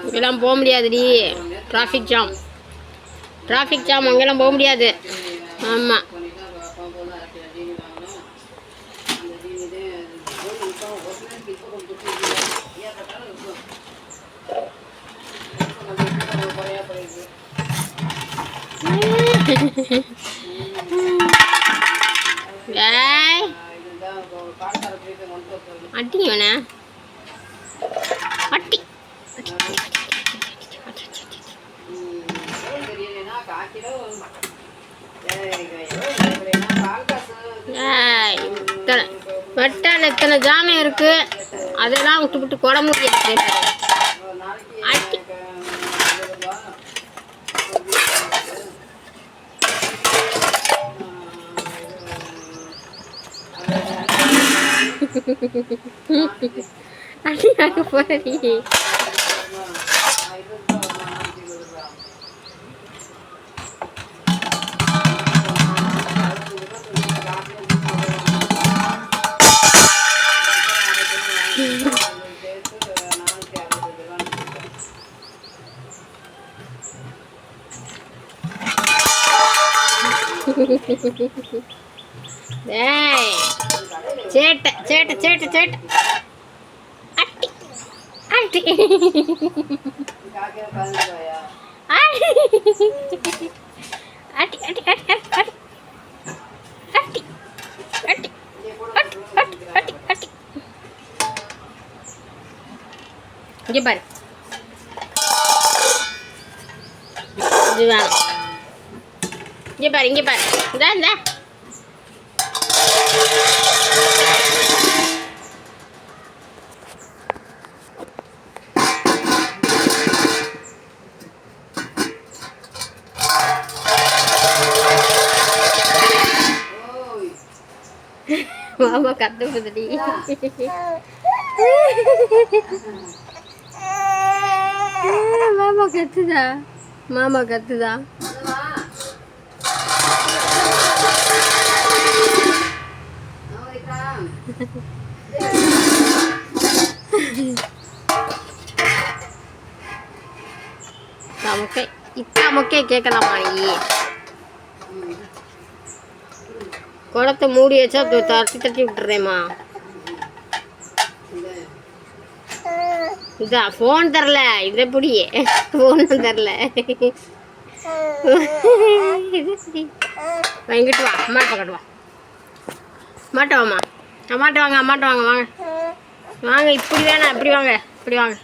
இங்கெல்லாம் போக முடியாதுடி, traffic jam. Traffic jam, அங்கெல்லாம் போக முடியாது. ஆமாம். அட்டி வேணா அட்டி வெட்டால் எத்தனை ஜாமான் இருக்கு, அதெல்லாம் விட்டு விட்டு கொட முடியாது. அட்டி அடியாக போறீ. சேட்டை சேட்டை சேட்டை சேட்டை அட்டி அட்டி அட்டி அட்டி அட்டி அட்டி அட்டி அட்டி அட்டி. இங்கே பாரு, இது வேணும். இங்கே பாரு, இங்கே பாரு, இந்தா இந்தா. மாமா கத்து புதுடி. மாமா கத்துதா, மாமா கத்துதா. நமக்கே இத்தாமக்கே கேட்கலாமா நீ? குளத்தை மூடி வச்சா தட்டி தட்டி விட்டுறேம்மா. இதா ஃபோன் தரல, இதை பிடி. ஃபோனும் தரல. இங்கிட்டு வா, அம்மாட்ட பக்கத்து வா. அம்மாட்ட வாம்மா, அம்மாட்ட வாங்க, அம்மாட்ட வாங்க, வாங்க வாங்க. இப்படி வேணாம், இப்படி வாங்க, இப்படி வாங்க.